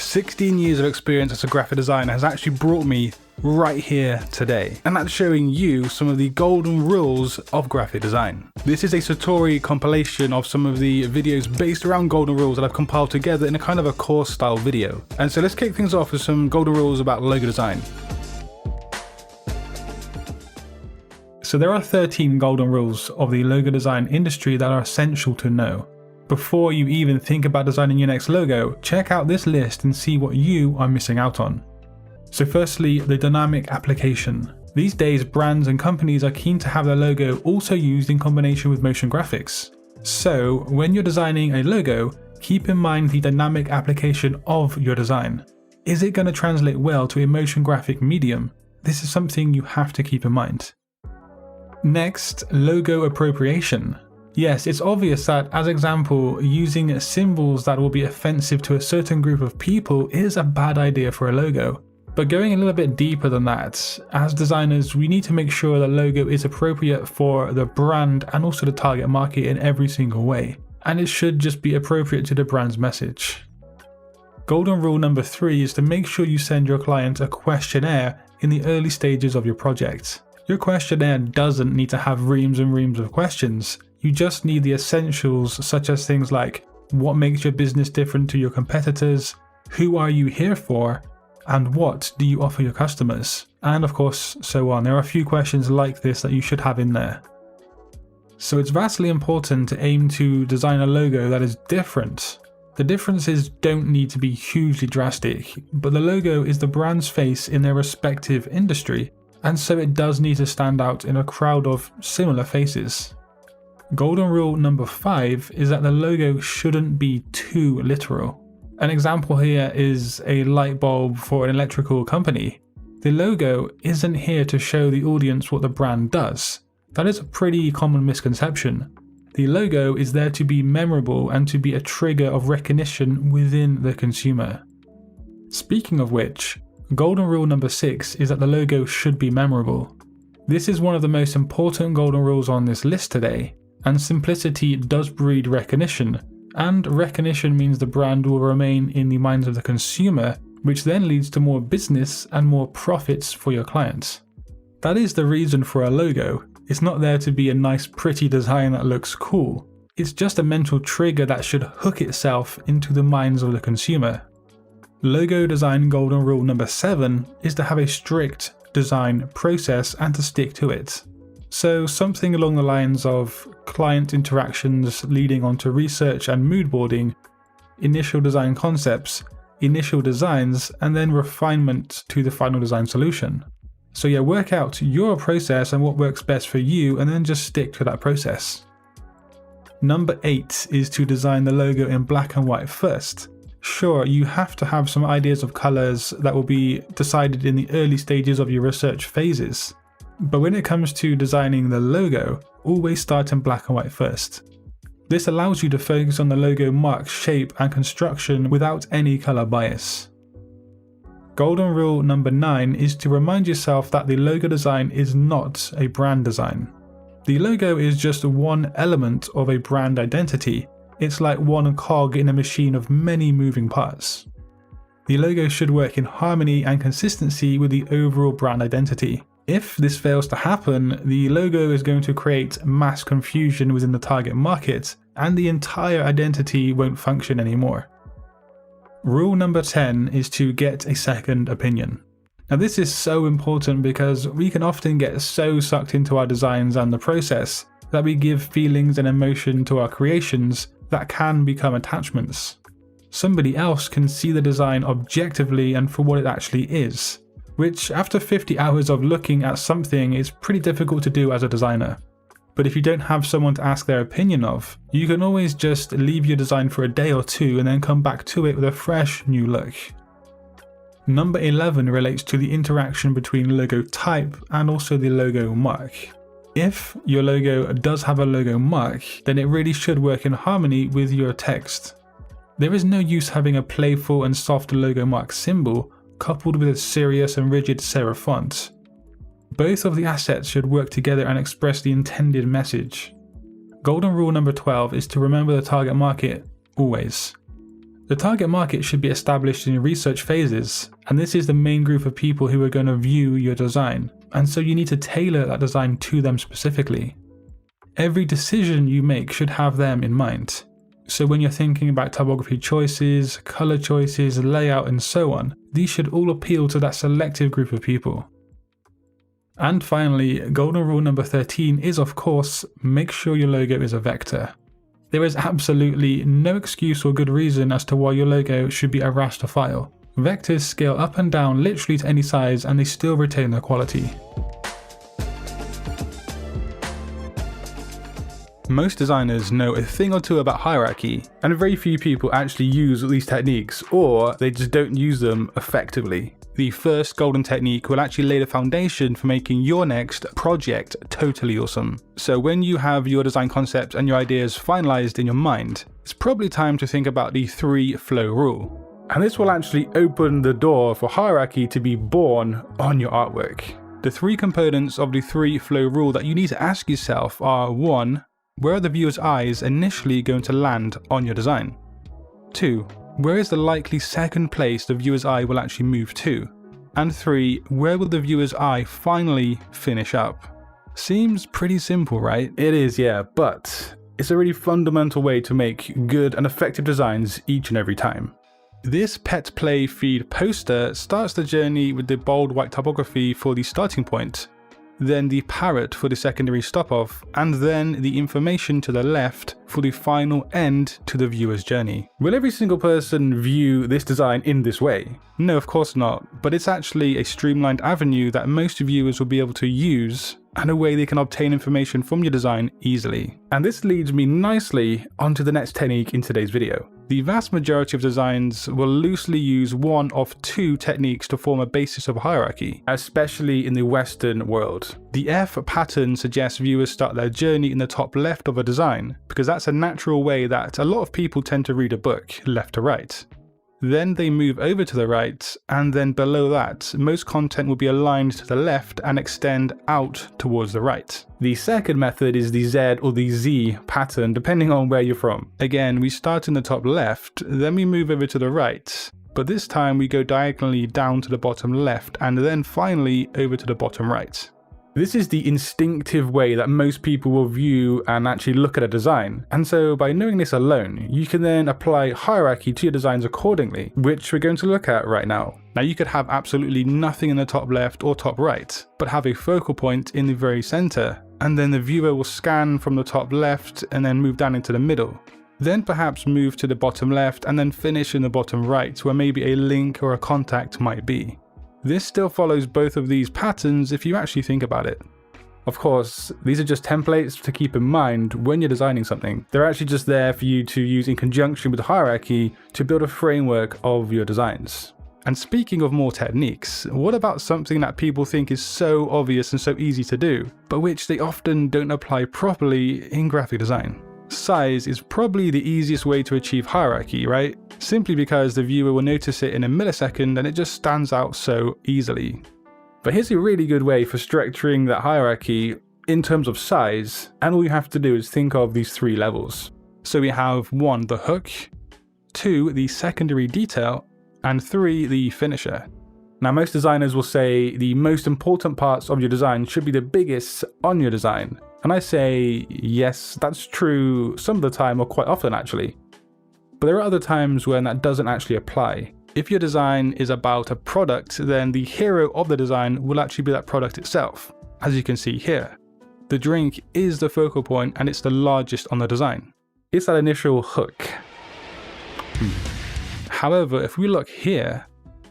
16 years of experience as a graphic designer has actually brought me right here today, and that's showing you some of the golden rules of graphic design. This is a Satori compilation of some of the videos based around golden rules that I've compiled together in a kind of a course style video. And so let's kick things off with some golden rules about logo design. So there are 13 golden rules of the logo design industry that are essential to know. Before you even think about designing your next logo, check out this list and see what you are missing out on. So firstly, the dynamic application. These days, brands and companies are keen to have their logo also used in combination with motion graphics. So when you're designing a logo, keep in mind the dynamic application of your design. Is it going to translate well to a motion graphic medium? This is something you have to keep in mind. Next, logo appropriation. Yes, it's obvious that, as example, using symbols that will be offensive to a certain group of people is a bad idea for a logo. But going a little bit deeper than that, as designers, we need to make sure the logo is appropriate for the brand and also the target market in every single way. And it should just be appropriate to the brand's message. Golden rule number 3 is to make sure you send your client a questionnaire in the early stages of your project. Your questionnaire doesn't need to have reams and reams of questions. You just need the essentials, such as things like what makes your business different to your competitors, who are you here for, and what do you offer your customers? And of course, so on. There are a few questions like this that you should have in there. So it's vastly important to aim to design a logo that is different. The differences don't need to be hugely drastic, but the logo is the brand's face in their respective industry, and so it does need to stand out in a crowd of similar faces. Golden rule number 5 is that the logo shouldn't be too literal. An example here is a light bulb for an electrical company. The logo isn't here to show the audience what the brand does. That is a pretty common misconception. The logo is there to be memorable and to be a trigger of recognition within the consumer. Speaking of which, golden rule number 6 is that the logo should be memorable. This is one of the most important golden rules on this list today. And simplicity does breed recognition, and recognition means the brand will remain in the minds of the consumer, which then leads to more business and more profits for your clients. That is the reason for a logo. It's not there to be a nice pretty design that looks cool. It's just a mental trigger that should hook itself into the minds of the consumer. Logo design golden rule number 7 is to have a strict design process and to stick to it. So something along the lines of client interactions leading on to research and mood boarding, initial design concepts, initial designs, and then refinement to the final design solution. So yeah, work out your process and what works best for you, and then just stick to that process. Number 8 is to design the logo in black and white first. Sure, you have to have some ideas of colors that will be decided in the early stages of your research phases. But when it comes to designing the logo, always start in black and white first. This allows you to focus on the logo mark, shape and construction without any color bias. Golden rule number 9 is to remind yourself that the logo design is not a brand design. The logo is just one element of a brand identity. It's like one cog in a machine of many moving parts. The logo should work in harmony and consistency with the overall brand identity. If this fails to happen, the logo is going to create mass confusion within the target market, and the entire identity won't function anymore. Rule number 10 is to get a second opinion. Now this is so important because we can often get so sucked into our designs and the process that we give feelings and emotion to our creations that can become attachments. Somebody else can see the design objectively and for what it actually is, which after 50 hours of looking at something is pretty difficult to do as a designer. But if you don't have someone to ask their opinion of, you can always just leave your design for a day or two and then come back to it with a fresh new look. Number 11 relates to the interaction between logo type and also the logo mark. If your logo does have a logo mark, then it really should work in harmony with your text. There is no use having a playful and soft logo mark symbol coupled with a serious and rigid serif font. Both of the assets should work together and express the intended message. Golden rule number 12 is to remember the target market always. The target market should be established in your research phases, and this is the main group of people who are going to view your design, and so you need to tailor that design to them specifically. Every decision you make should have them in mind. So when you're thinking about typography choices, color choices, layout, and so on, these should all appeal to that selective group of people. And finally, golden rule number 13 is, of course, make sure your logo is a vector. There is absolutely no excuse or good reason as to why your logo should be a raster file. Vectors scale up and down literally to any size and they still retain their quality. Most designers know a thing or two about hierarchy, and very few people actually use these techniques, or they just don't use them effectively. The first golden technique will actually lay the foundation for making your next project totally awesome. So when you have your design concept and your ideas finalized in your mind, it's probably time to think about the 3-flow rule. And this will actually open the door for hierarchy to be born on your artwork. The 3 components of the 3-flow rule that you need to ask yourself are: 1. Where are the viewer's eyes initially going to land on your design? 2. Where is the likely second place the viewer's eye will actually move to? And 3. Where will the viewer's eye finally finish up? Seems pretty simple, right? It is, yeah, but it's a really fundamental way to make good and effective designs each and every time. This Pet Play feed poster starts the journey with the bold white typography for the starting point, then the parrot for the secondary stop-off, and then the information to the left for the final end to the viewer's journey. Will every single person view this design in this way? No, of course not, but it's actually a streamlined avenue that most viewers will be able to use, and a way they can obtain information from your design easily. And this leads me nicely onto the next technique in today's video. The vast majority of designs will loosely use one of 2 techniques to form a basis of hierarchy, especially in the Western world. The F pattern suggests viewers start their journey in the top left of a design, because that's a natural way that a lot of people tend to read a book, left to right. Then they move over to the right, and then below that, most content will be aligned to the left and extend out towards the right. The second method is the Z or the Z pattern, depending on where you're from. Again, we start in the top left, then we move over to the right, but this time we go diagonally down to the bottom left, and then finally over to the bottom right. This is the instinctive way that most people will view and actually look at a design, and so by knowing this alone, you can then apply hierarchy to your designs accordingly, which we're going to look at right now. Now you could have absolutely nothing in the top left or top right, but have a focal point in the very center, and then the viewer will scan from the top left and then move down into the middle. Then perhaps move to the bottom left and then finish in the bottom right, where maybe a link or a contact might be. This still follows both of these patterns if you actually think about it. Of course, these are just templates to keep in mind when you're designing something. They're actually just there for you to use in conjunction with the hierarchy to build a framework of your designs. And speaking of more techniques, what about something that people think is so obvious and so easy to do, but which they often don't apply properly in graphic design? Size is probably the easiest way to achieve hierarchy, right? Simply because the viewer will notice it in a millisecond and it just stands out so easily. But here's a really good way for structuring that hierarchy in terms of size, and all you have to do is think of these 3 levels. So we have 1, the hook, 2, the secondary detail, and 3, the finisher. Now most designers will say the most important parts of your design should be the biggest on your design. And I say, yes, that's true some of the time, or quite often actually. But there are other times when that doesn't actually apply. If your design is about a product, then the hero of the design will actually be that product itself, as you can see here. The drink is the focal point and it's the largest on the design. It's that initial hook. However, if we look here,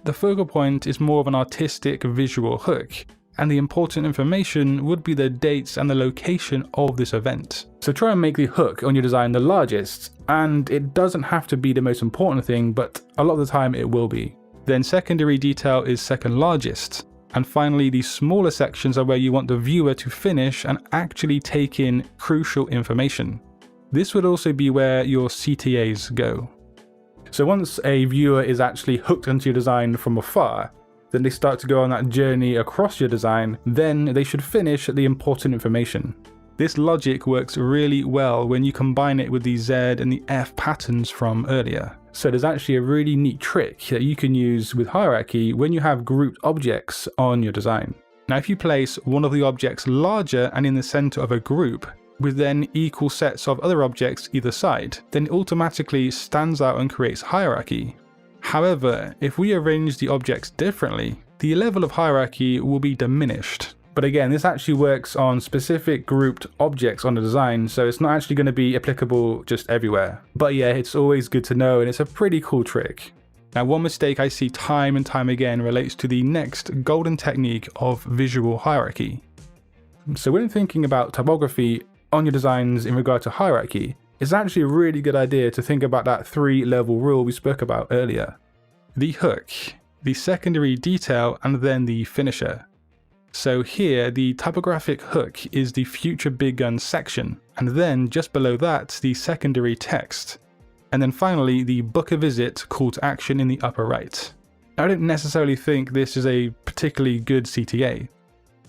the focal point is more of an artistic visual hook, and the important information would be the dates and the location of this event. So try and make the hook on your design the largest, and it doesn't have to be the most important thing, but a lot of the time it will be. Then secondary detail is second largest. And finally, the smaller sections are where you want the viewer to finish and actually take in crucial information. This would also be where your CTAs go. So once a viewer is actually hooked onto your design from afar, then they start to go on that journey across your design, then they should finish the important information. This logic works really well when you combine it with the Z and the F patterns from earlier. So there's actually a really neat trick that you can use with hierarchy when you have grouped objects on your design. Now if you place one of the objects larger and in the center of a group, with then equal sets of other objects either side, then it automatically stands out and creates hierarchy. However, if we arrange the objects differently, the level of hierarchy will be diminished. But again, this actually works on specific grouped objects on the design, so it's not actually going to be applicable just everywhere. But yeah, it's always good to know, and it's a pretty cool trick. Now, one mistake I see time and time again relates to the next golden technique of visual hierarchy. So when thinking about typography on your designs in regard to hierarchy, it's actually a really good idea to think about that 3-level rule we spoke about earlier. The hook, the secondary detail, and then the finisher. So here, the typographic hook is the future big gun section, and then just below that, the secondary text. And then finally, the book a visit call to action in the upper right. I don't necessarily think this is a particularly good CTA.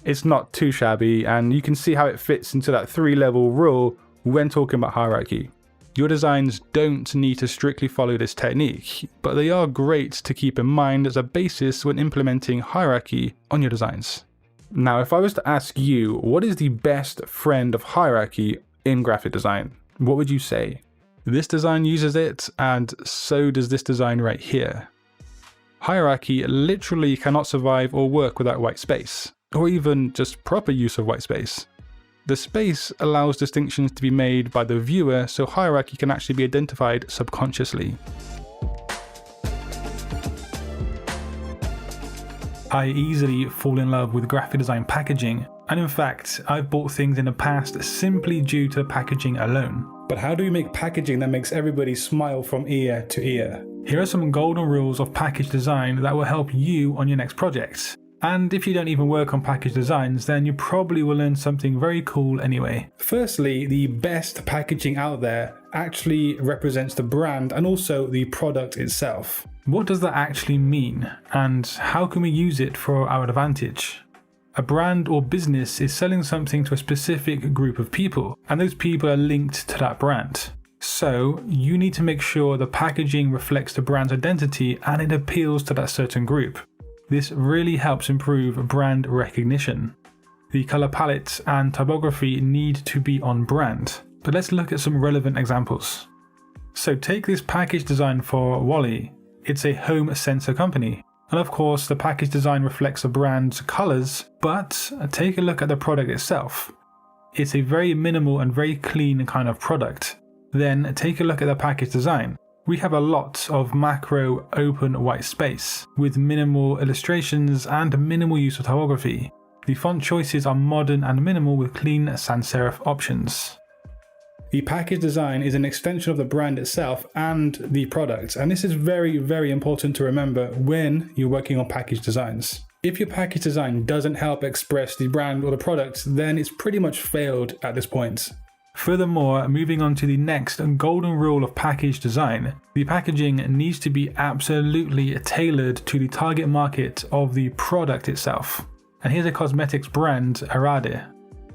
It's not too shabby, and you can see how it fits into that 3-level rule when talking about hierarchy. Your designs don't need to strictly follow this technique, but they are great to keep in mind as a basis when implementing hierarchy on your designs. Now, if I was to ask you, what is the best friend of hierarchy in graphic design? What would you say? This design uses it, and so does this design right here. Hierarchy literally cannot survive or work without white space, or even just proper use of white space. The space allows distinctions to be made by the viewer, so hierarchy can actually be identified subconsciously. I easily fall in love with graphic design packaging, and in fact, I've bought things in the past simply due to packaging alone. But how do we make packaging that makes everybody smile from ear to ear? Here are some golden rules of package design that will help you on your next project. And if you don't even work on package designs, then you probably will learn something very cool anyway. Firstly, the best packaging out there actually represents the brand and also the product itself. What does that actually mean, and how can we use it for our advantage? A brand or business is selling something to a specific group of people, and those people are linked to that brand. So you need to make sure the packaging reflects the brand's identity and it appeals to that certain group. This really helps improve brand recognition. The color palette and typography need to be on brand, but let's look at some relevant examples. So take this package design for Wally. It's a home sensor company. And of course, the package design reflects the brand's colors, but take a look at the product itself. It's a very minimal and very clean kind of product. Then take a look at the package design. We have a lot of macro open white space with minimal illustrations and minimal use of typography. The font choices are modern and minimal with clean sans serif options. The package design is an extension of the brand itself and the product, and this is very, very important to remember when you're working on package designs. If your package design doesn't help express the brand or the product, then it's pretty much failed at this point. Furthermore, moving on to the next golden rule of package design, the packaging needs to be absolutely tailored to the target market of the product itself. And here's a cosmetics brand, Arade.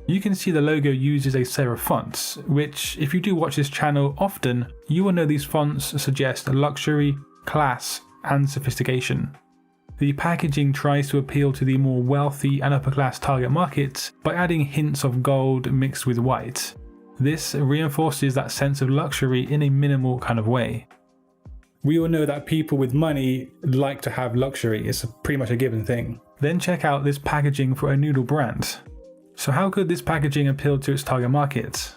You can see the logo uses a serif font, which if you do watch this channel often, you will know these fonts suggest luxury, class, and sophistication. The packaging tries to appeal to the more wealthy and upper class target market by adding hints of gold mixed with white. This reinforces that sense of luxury in a minimal kind of way. We all know that people with money like to have luxury, it's pretty much a given thing. Then check out this packaging for a noodle brand. So how could this packaging appeal to its target market?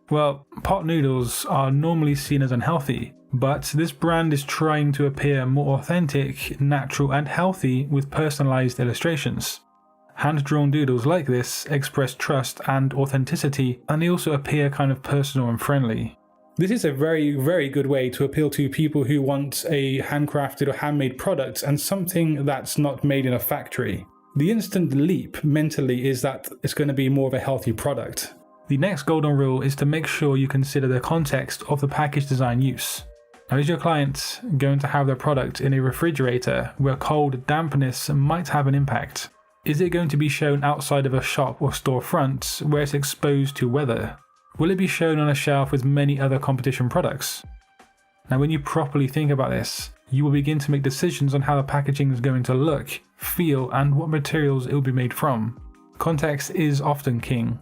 Well, pot noodles are normally seen as unhealthy, but this brand is trying to appear more authentic, natural and healthy with personalized illustrations. Hand-drawn doodles like this express trust and authenticity, and they also appear kind of personal and friendly. This is a very, very good way to appeal to people who want a handcrafted or handmade product and something that's not made in a factory. The instant leap mentally is that it's going to be more of a healthy product. The next golden rule is to make sure you consider the context of the package design use. Now, is your client going to have their product in a refrigerator where cold dampness might have an impact? Is it going to be shown outside of a shop or storefront where it's exposed to weather? Will it be shown on a shelf with many other competition products? Now, when you properly think about this, you will begin to make decisions on how the packaging is going to look, feel, and what materials it will be made from. Context is often king.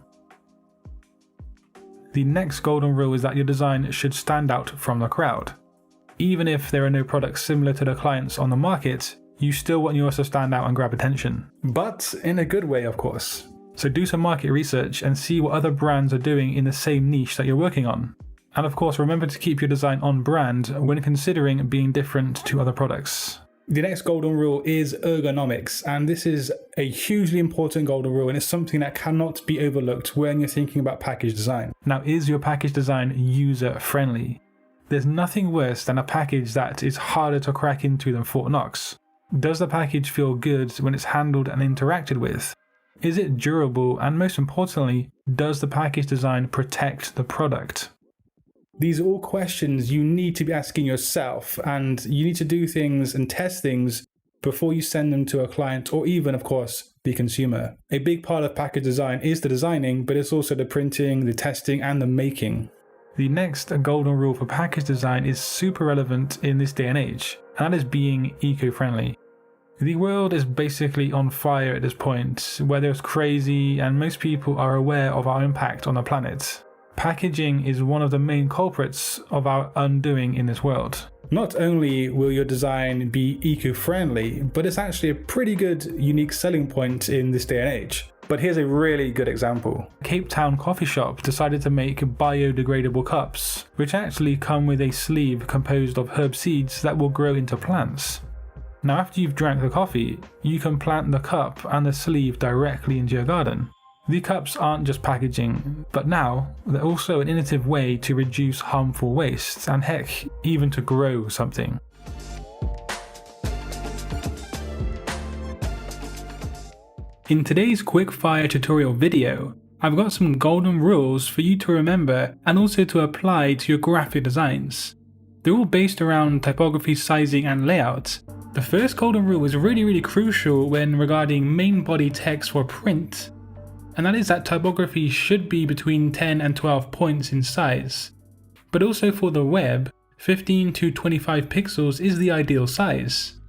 The next golden rule is that your design should stand out from the crowd. Even if there are no products similar to the clients on the market, you still want yours to stand out and grab attention. But in a good way, of course. So do some market research and see what other brands are doing in the same niche that you're working on. And of course, remember to keep your design on brand when considering being different to other products. The next golden rule is ergonomics, and this is a hugely important golden rule, and it's something that cannot be overlooked when you're thinking about package design. Now, is your package design user friendly? There's nothing worse than a package that is harder to crack into than Fort Knox. Does the package feel good when it's handled and interacted with? Is it durable? And most importantly, does the package design protect the product? These are all questions you need to be asking yourself, and you need to do things and test things before you send them to a client or even, of course, the consumer. A big part of package design is the designing, but it's also the printing, the testing, and the making. The next golden rule for package design is super relevant in this day and age, and that is being eco-friendly. The world is basically on fire at this point. Weather is crazy, and most people are aware of our impact on the planet. Packaging is one of the main culprits of our undoing in this world. Not only will your design be eco-friendly, but it's actually a pretty good unique selling point in this day and age. But here's a really good example. Cape Town coffee shop decided to make biodegradable cups, which actually come with a sleeve composed of herb seeds that will grow into plants. Now, after you've drank the coffee, you can plant the cup and the sleeve directly into your garden. The cups aren't just packaging, but now they're also an innovative way to reduce harmful waste and heck, even to grow something. In today's quick-fire tutorial video, I've got some golden rules for you to remember and also to apply to your graphic designs. They're all based around typography, sizing, and layout. The first golden rule is really crucial when regarding main body text for print, and that is that typography should be between 10 and 12 points in size. But also for the web, 15 to 25 pixels is the ideal size.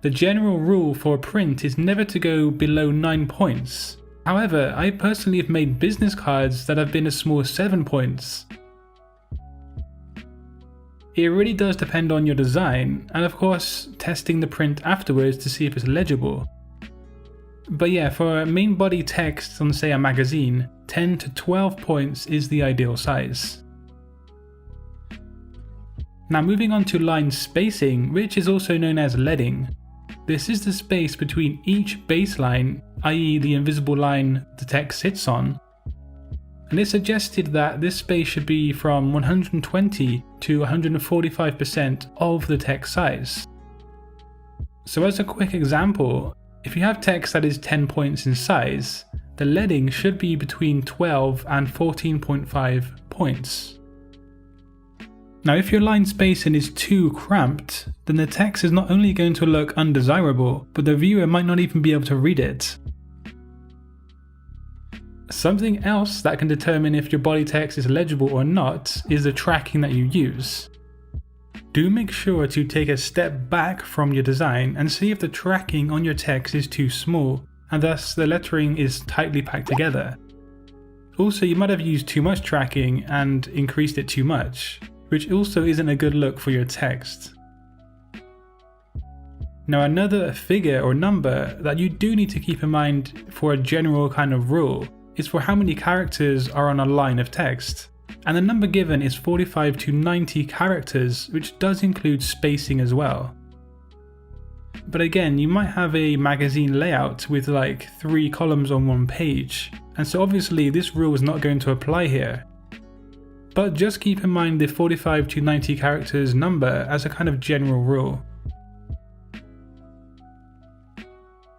The general rule for print is never to go below 9 points. However, I personally have made business cards that have been as small as 7 points. It really does depend on your design, and of course, testing the print afterwards to see if it's legible. But yeah, for main body text on say a magazine, 10 to 12 points is the ideal size. Now moving on to line spacing, which is also known as leading. This is the space between each baseline, i.e. the invisible line the text sits on. And it's suggested that this space should be from 120 to 145% of the text size. So as a quick example, if you have text that is 10 points in size, the leading should be between 12 and 14.5 points. Now if your line spacing is too cramped, then the text is not only going to look undesirable, but the viewer might not even be able to read it. Something else that can determine if your body text is legible or not is the tracking that you use. Do make sure to take a step back from your design and see if the tracking on your text is too small and thus the lettering is tightly packed together. Also, you might have used too much tracking and increased it too much, which also isn't a good look for your text. Now another figure or number that you do need to keep in mind for a general kind of rule is for how many characters are on a line of text. And the number given is 45 to 90 characters, which does include spacing as well. But again, you might have a magazine layout with like 3 columns on one page, and so obviously this rule is not going to apply here. But just keep in mind the 45 to 90 characters number as a kind of general rule.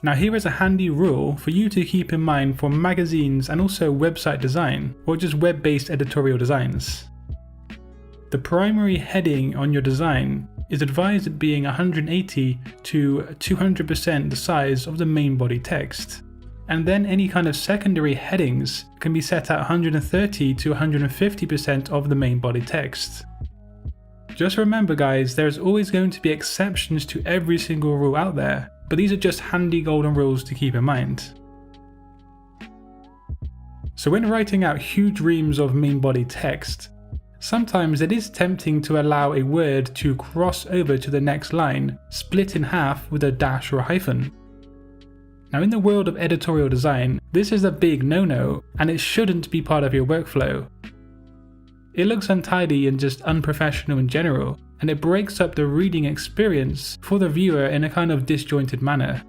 Now here is a handy rule for you to keep in mind for magazines and also website design, or just web-based editorial designs. The primary heading on your design is advised at being 180 to 200% the size of the main body text. And then any kind of secondary headings can be set at 130 to 150% of the main body text. Just remember guys, there's always going to be exceptions to every single rule out there, but these are just handy golden rules to keep in mind. So when writing out huge reams of main body text, sometimes it is tempting to allow a word to cross over to the next line, split in half with a dash or a hyphen. Now in the world of editorial design, this is a big no-no, and it shouldn't be part of your workflow. It looks untidy and just unprofessional in general, and it breaks up the reading experience for the viewer in a kind of disjointed manner.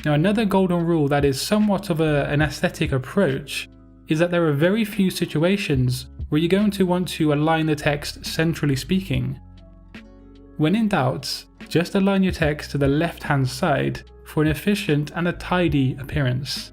Now another golden rule that is somewhat of an aesthetic approach is that there are very few situations where you're going to want to align the text centrally speaking. When in doubt, just align your text to the left-hand side for an efficient and a tidy appearance.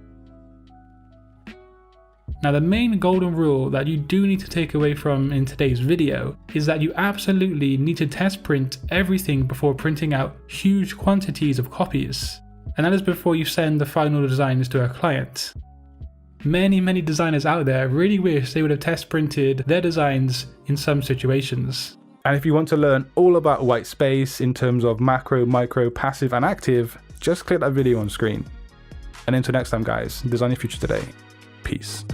Now the main golden rule that you do need to take away from in today's video is that you absolutely need to test print everything before printing out huge quantities of copies, and that is before you send the final designs to a client. Many designers out there really wish they would have test printed their designs in some situations. And if you want to learn all about white space in terms of macro, micro, passive and active, just click that video on screen. And until next time guys, design your future today. Peace.